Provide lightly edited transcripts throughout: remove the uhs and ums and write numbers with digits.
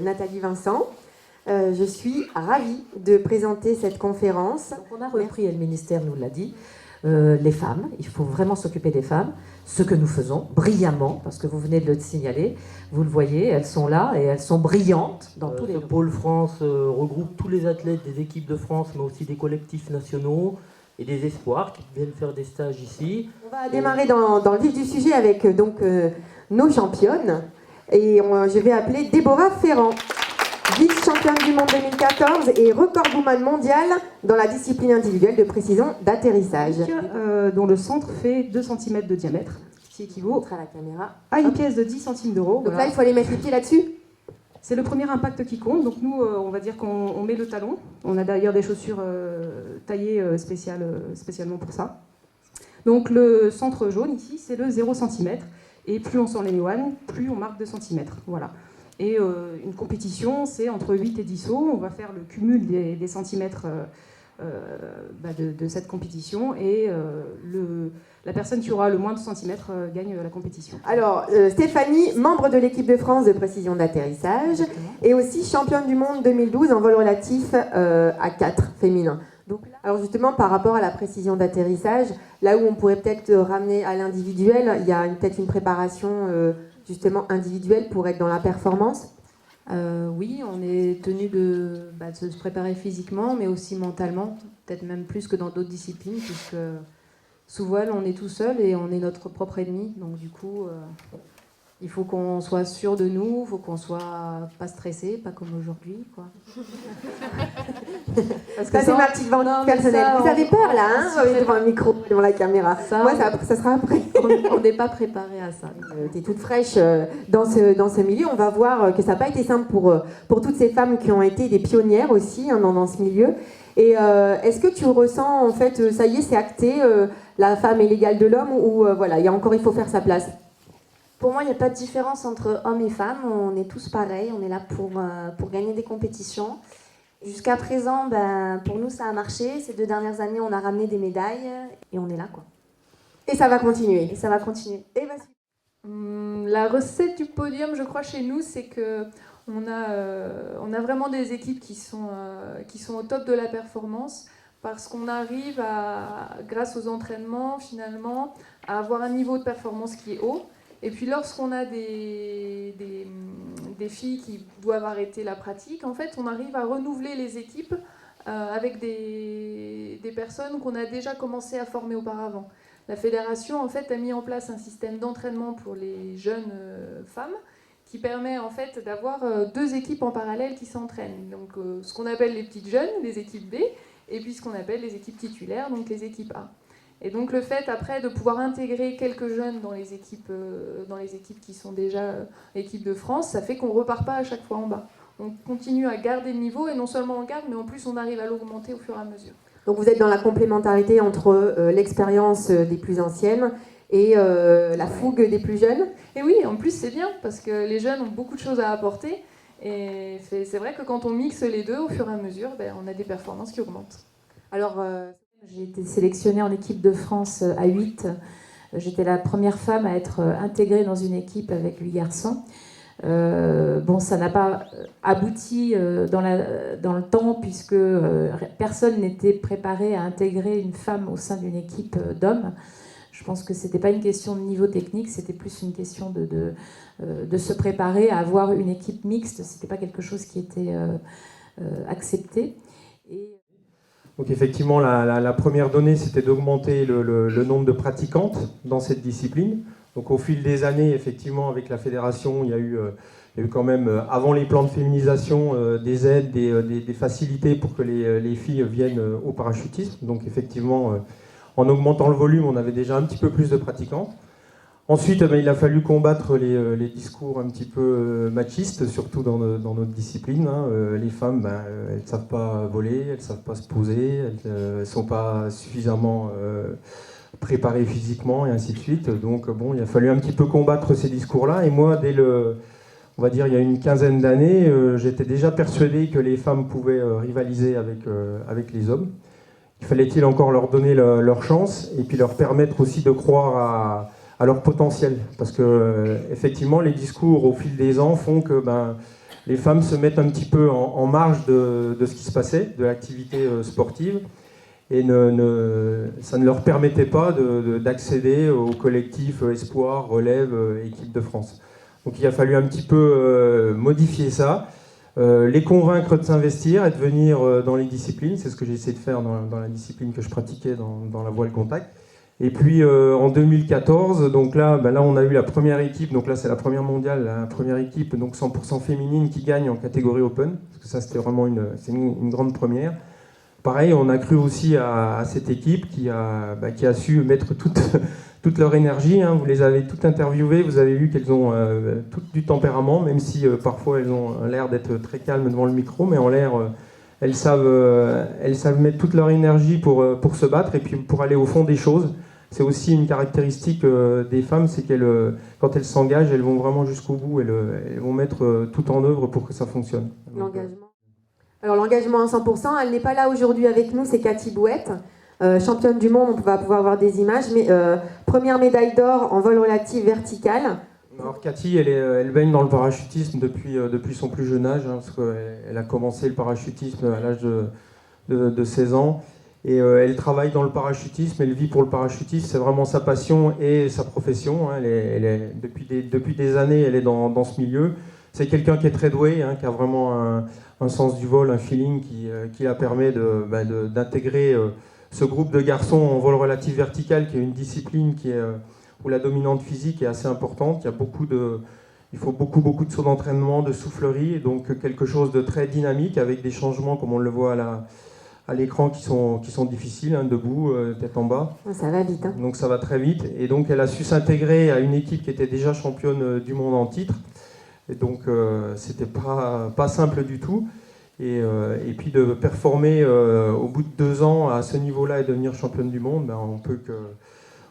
Nathalie Vincent. Je suis ravie de présenter cette conférence. Donc on a repris, et le ministère nous l'a dit, les femmes. Il faut vraiment s'occuper des femmes, ce que nous faisons brillamment, parce que vous venez de le signaler. Vous le voyez, elles sont là et elles sont brillantes dans tous les Le Pôle France regroupe tous les athlètes des équipes de France, mais aussi des collectifs nationaux et des espoirs qui viennent faire des stages ici. On va démarrer dans le vif du sujet avec nos championnes. Et je vais appeler Déborah Ferrand, vice-championne du monde 2014 et recordwoman mondiale dans la discipline individuelle de précision d'atterrissage. Dont le centre fait 2 cm de diamètre, ce qui équivaut à la caméra. à une pièce de 10 centimes d'euros. Donc Voilà. là, il faut aller mettre les pieds là-dessus. C'est le premier impact qui compte. Donc nous, on va dire qu'on met le talon. On a d'ailleurs des chaussures taillées spécialement pour ça. Donc le centre jaune ici, c'est le 0 cm. Et plus on s'en éloigne, plus on marque 2 cm. Voilà. Et une compétition, c'est entre 8 et 10 sauts. On va faire le cumul des centimètres de cette compétition. Et la personne qui aura le moins de centimètres gagne la compétition. Alors, Stéphanie, membre de l'équipe de France de précision d'atterrissage, et aussi championne du monde 2012 en vol relatif à 4 féminin. Donc, alors justement, par rapport à la précision d'atterrissage, là où on pourrait peut-être ramener à l'individuel, il y a peut-être une préparation justement individuelle pour être dans la performance. Oui, on est tenu de se préparer physiquement, mais aussi mentalement, peut-être même plus que dans d'autres disciplines, puisque sous voile, on est tout seul et on est notre propre ennemi. Donc du coup, il faut qu'on soit sûr de nous, il faut qu'on soit pas stressé, pas comme aujourd'hui, quoi. Parce que ça, c'est ma petite vente personnelle. Vous avez peur là, devant le micro, devant la caméra. Moi, ça sera après. On n'est pas préparé à ça. Tu es toute fraîche dans ce milieu. On va voir que ça n'a pas été simple pour toutes ces femmes qui ont été des pionnières aussi dans ce milieu. Et est-ce que tu ressens, en fait, ça y est, c'est acté, la femme est l'égale de l'homme, ou voilà, il faut faire sa place? Pour moi, il n'y a pas de différence entre hommes et femmes. On est tous pareils. On est là pour gagner des compétitions. Jusqu'à présent, pour nous, ça a marché. Ces 2 dernières années, on a ramené des médailles et on est là, quoi. Et ça va continuer. Et ça va continuer. Et vas-y. La recette du podium, je crois, chez nous, c'est que on a vraiment des équipes qui sont au top de la performance, parce qu'on arrive grâce aux entraînements, finalement, à avoir un niveau de performance qui est haut. Et puis lorsqu'on a des filles qui doivent arrêter la pratique, en fait, on arrive à renouveler les équipes avec des personnes qu'on a déjà commencé à former auparavant. La fédération, en fait, a mis en place un système d'entraînement pour les jeunes femmes qui permet, en fait, d'avoir 2 équipes en parallèle qui s'entraînent. Donc, ce qu'on appelle les petites jeunes, les équipes B, et puis ce qu'on appelle les équipes titulaires, donc les équipes A. Et donc le fait après de pouvoir intégrer quelques jeunes dans les équipes qui sont déjà équipes de France, ça fait qu'on ne repart pas à chaque fois en bas. On continue à garder le niveau, et non seulement on garde, mais en plus on arrive à l'augmenter au fur et à mesure. Donc vous êtes dans la complémentarité entre l'expérience des plus anciennes et la fougue des plus jeunes. Et oui, en plus c'est bien, parce que les jeunes ont beaucoup de choses à apporter, et c'est vrai que quand on mixe les deux, au fur et à mesure, on a des performances qui augmentent. Alors... J'ai été sélectionnée en équipe de France à 8. J'étais la première femme à être intégrée dans une équipe avec 8 garçons. Ça n'a pas abouti dans le temps, puisque personne n'était préparé à intégrer une femme au sein d'une équipe d'hommes. Je pense que ce n'était pas une question de niveau technique, c'était plus une question de se préparer à avoir une équipe mixte. Ce n'était pas quelque chose qui était accepté. Donc effectivement, la première donnée, c'était d'augmenter le nombre de pratiquantes dans cette discipline. Donc au fil des années, effectivement, avec la fédération, il y a eu quand même, avant les plans de féminisation, des aides, des facilités pour que les filles viennent au parachutisme. Donc effectivement, en augmentant le volume, on avait déjà un petit peu plus de pratiquantes. Ensuite, il a fallu combattre les discours un petit peu machistes, surtout dans notre discipline. Les femmes, elles ne savent pas voler, elles ne savent pas se poser, elles ne sont pas suffisamment préparées physiquement, et ainsi de suite. Donc il a fallu un petit peu combattre ces discours-là. Et moi, on va dire il y a une quinzaine d'années, j'étais déjà persuadé que les femmes pouvaient rivaliser avec les hommes. Il fallait-il encore leur donner leur chance, et puis leur permettre aussi de croire à leur potentiel, parce que effectivement les discours au fil des ans font que les femmes se mettent un petit peu en marge de ce qui se passait, de l'activité sportive, et ça ne leur permettait pas d'accéder au collectif Espoir, Relève, Équipe de France. Donc il a fallu un petit peu modifier ça, les convaincre de s'investir et de venir dans les disciplines. C'est ce que j'ai essayé de faire dans la discipline que je pratiquais dans la voile contact. Et puis en 2014, donc là on a eu la première équipe, donc là c'est la première mondiale, la première équipe donc 100% féminine qui gagne en catégorie Open, parce que ça c'était vraiment une grande première. Pareil, on a cru aussi à cette équipe qui a su mettre toute leur énergie. Hein. Vous les avez toutes interviewées, vous avez vu qu'elles ont toutes du tempérament, même si parfois elles ont l'air d'être très calmes devant le micro, mais en l'air, elles savent mettre toute leur énergie pour se battre et puis pour aller au fond des choses. C'est aussi une caractéristique des femmes, c'est qu'elles, quand elles s'engagent, elles vont vraiment jusqu'au bout, elles vont mettre tout en œuvre pour que ça fonctionne. L'engagement. Alors l'engagement à 100%, elle n'est pas là aujourd'hui avec nous, c'est Cathy Bouette, championne du monde, on va pouvoir voir des images, mais première médaille d'or en vol relatif vertical. Alors Cathy, elle baigne dans le parachutisme depuis son plus jeune âge, hein, parce qu'elle a commencé le parachutisme à l'âge de 16 ans, et elle travaille dans le parachutisme, elle vit pour le parachutisme, c'est vraiment sa passion et sa profession, hein, depuis des années elle est dans ce milieu. C'est quelqu'un qui est très doué, hein, qui a vraiment un sens du vol, un feeling qui la permet d'intégrer ce groupe de garçons en vol relatif vertical, qui est une discipline où la dominante physique est assez importante. Il faut beaucoup de sauts d'entraînement, de soufflerie, et donc quelque chose de très dynamique avec des changements comme on le voit à l'écran qui sont difficiles, hein, debout, tête en bas. Ça va vite. Hein. Donc ça va très vite. Et donc elle a su s'intégrer à une équipe qui était déjà championne du monde en titre. Et donc c'était pas simple du tout. Et puis de performer au bout de 2 ans à ce niveau-là et devenir championne du monde,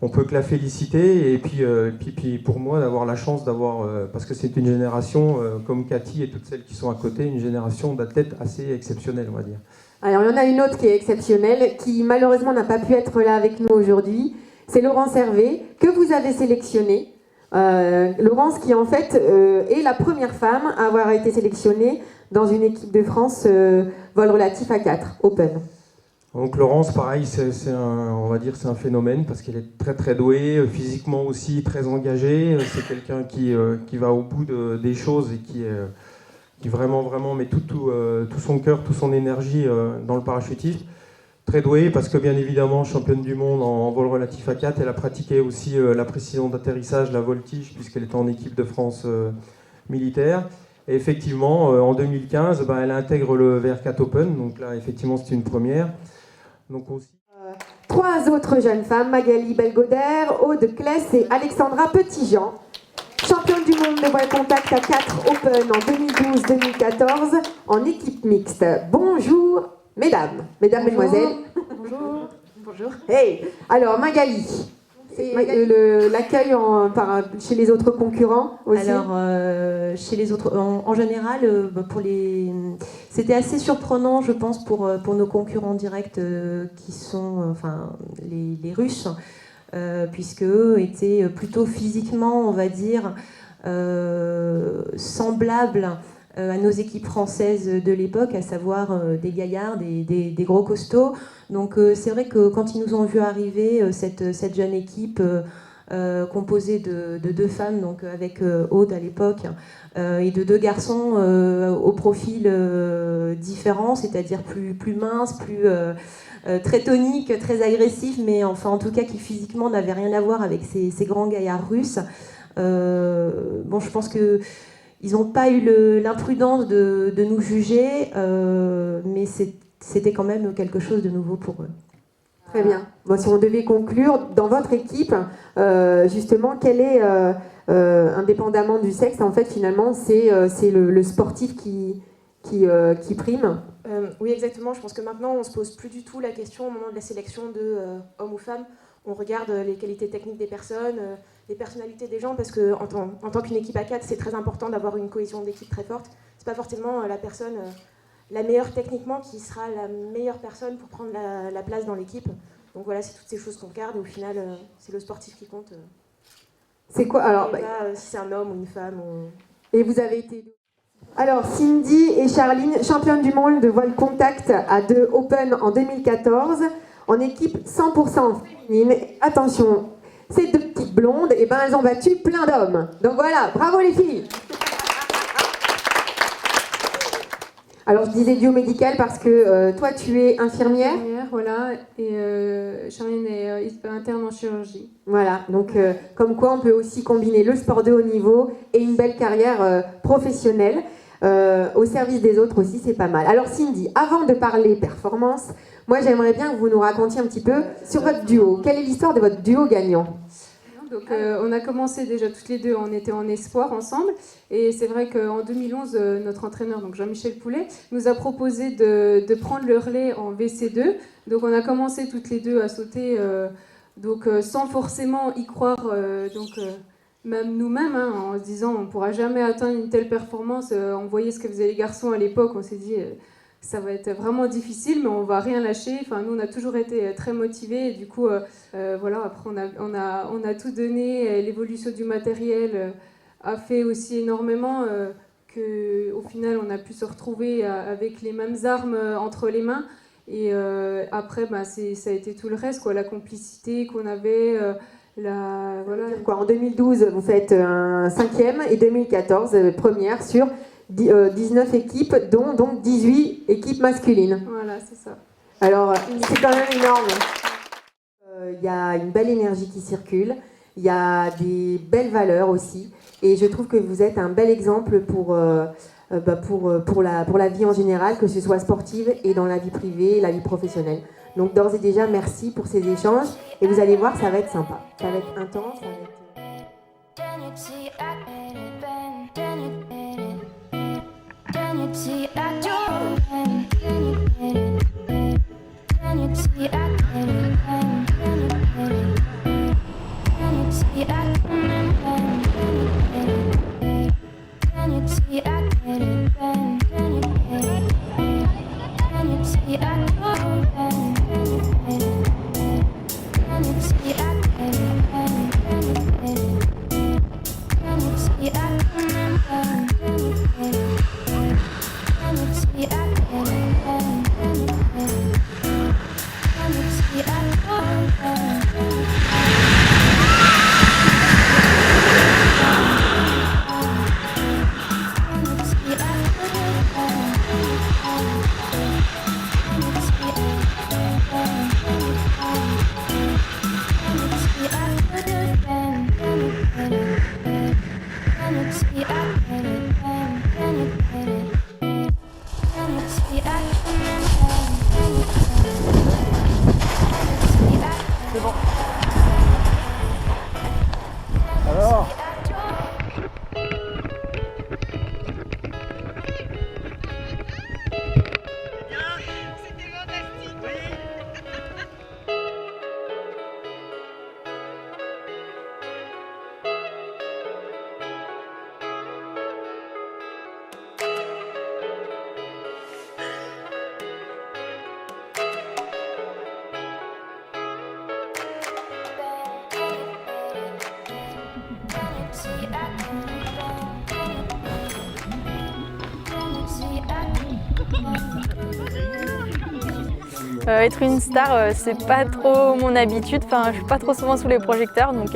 on peut que la féliciter. Et puis pour moi d'avoir la chance d'avoir, parce que c'est une génération comme Cathy et toutes celles qui sont à côté, une génération d'athlètes assez exceptionnelle, on va dire. Alors il y en a une autre qui est exceptionnelle, qui malheureusement n'a pas pu être là avec nous aujourd'hui. C'est Laurence Hervé, que vous avez sélectionnée. Laurence qui en fait est la première femme à avoir été sélectionnée dans une équipe de France vol relatif à 4, Open. Donc Laurence, pareil, on va dire c'est un phénomène parce qu'elle est très très douée, physiquement aussi très engagée. C'est quelqu'un qui va au bout des choses et qui vraiment met tout son cœur, toute son énergie dans le parachutisme. Très douée parce que bien évidemment championne du monde en vol relatif à 4, elle a pratiqué aussi la précision d'atterrissage, la voltige, puisqu'elle était en équipe de France militaire. Et effectivement, en 2015, elle intègre le VR4 Open, donc là effectivement c'est une première. Donc aussi... 3 autres jeunes femmes, Magali Belgoder, Aude Kless et Alexandra Petitjean, championne du monde de voile contact à 4 Open en 2012-2014 en équipe mixte. Bonjour mesdames, Bonjour. mesdemoiselles. Bonjour. Bonjour. Hey, alors Magali, l'accueil chez les autres concurrents aussi. Alors, chez les autres, en général, c'était assez surprenant, je pense, pour nos concurrents directs qui sont les Russes, puisque eux étaient plutôt physiquement, on va dire, semblables à nos équipes françaises de l'époque, à savoir des gaillards, des gros costauds. Donc c'est vrai que quand ils nous ont vu arriver, cette jeune équipe composée de 2 femmes, donc avec Aude à l'époque, et de 2 garçons au profil différent, c'est-à-dire plus minces, très toniques, très agressifs, mais enfin en tout cas qui physiquement n'avaient rien à voir avec ces grands gaillards russes. Je pense que ils n'ont pas eu l'imprudence de nous juger, mais c'était quand même quelque chose de nouveau pour eux. Très bien. Bon, si on devait conclure, dans votre équipe, justement, quel est, indépendamment du sexe, en fait, finalement, c'est le sportif qui prime. Oui, exactement. Je pense que maintenant, on ne se pose plus du tout la question au moment de la sélection de homme ou femme. On regarde les qualités techniques des personnes, les personnalités des gens, parce qu'en tant qu'une équipe à 4, c'est très important d'avoir une cohésion d'équipe très forte. C'est pas forcément la personne la meilleure techniquement qui sera la meilleure personne pour prendre la place dans l'équipe. Donc voilà, c'est toutes ces choses qu'on regarde et au final, c'est le sportif qui compte. C'est quoi alors pas si c'est un homme ou une femme. Et vous avez été Alors, Cindy et Charline, championnes du monde de voile contact à 2 Open en 2014, en équipe 100% féminine. Attention, ces deux petites blondes, eh ben, elles ont battu plein d'hommes. Donc voilà, bravo les filles. Alors, je disais duo médical parce que toi, tu es infirmière. Voilà, et Charline est interne en chirurgie. Voilà, donc comme quoi on peut aussi combiner le sport de haut niveau et une belle carrière professionnelle. Au service des autres aussi, c'est pas mal. Alors Cindy, avant de parler performance, moi j'aimerais bien que vous nous racontiez un petit peu sur votre duo. Quelle est l'histoire de votre duo gagnant ? Donc on a commencé déjà toutes les deux, on était en espoir ensemble, et c'est vrai qu'en 2011, notre entraîneur, donc Jean-Michel Poulet, nous a proposé de prendre le relais en VC2. Donc on a commencé toutes les deux à sauter, sans forcément y croire, même nous-mêmes, hein, en se disant on ne pourra jamais atteindre une telle performance. On voyait ce que faisaient les garçons à l'époque, on s'est dit ça va être vraiment difficile, mais on va rien lâcher. Enfin, nous, on a toujours été très motivés, et du coup, voilà, après on a tout donné. L'évolution du matériel a fait aussi énormément qu'au final, on a pu se retrouver avec les mêmes armes entre les mains. Et après, ça a été tout le reste, quoi, la complicité qu'on avait. Voilà. En 2012, vous faites un 5e et 2014, première sur 19 équipes, dont donc 18 équipes masculines. Voilà, c'est ça. Alors, c'est quand même énorme. Il y a une belle énergie qui circule, il y a des belles valeurs aussi, et je trouve que vous êtes un bel exemple pour la vie en général, que ce soit sportive et dans la vie privée et la vie professionnelle. Donc d'ores et déjà, merci pour ces échanges, et vous allez voir, ça va être sympa. Ça va être intense, ça va être... Être une star, c'est pas trop mon habitude. Enfin, je suis pas trop souvent sous les projecteurs, donc,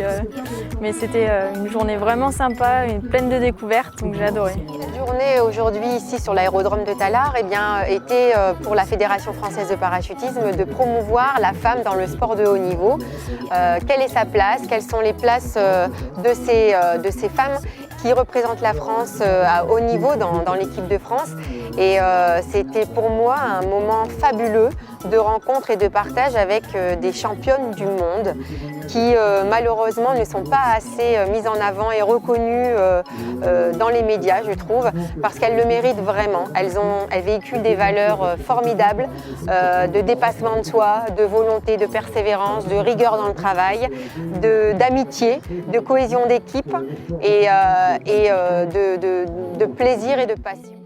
mais c'était une journée vraiment sympa, pleine de découvertes, donc j'ai adoré. La journée aujourd'hui ici sur l'aérodrome de Tallard était pour la Fédération française de parachutisme de promouvoir la femme dans le sport de haut niveau. Quelle est sa place? Quelles sont les places de ces femmes qui représentent la France à haut niveau dans l'équipe de France? Et c'était pour moi un moment fabuleux de rencontre et de partage avec des championnes du monde qui malheureusement ne sont pas assez mises en avant et reconnues dans les médias, je trouve, parce qu'elles le méritent vraiment. Elles véhiculent des valeurs formidables de dépassement de soi, de volonté, de persévérance, de rigueur dans le travail, d'amitié, de cohésion d'équipe et de plaisir et de passion.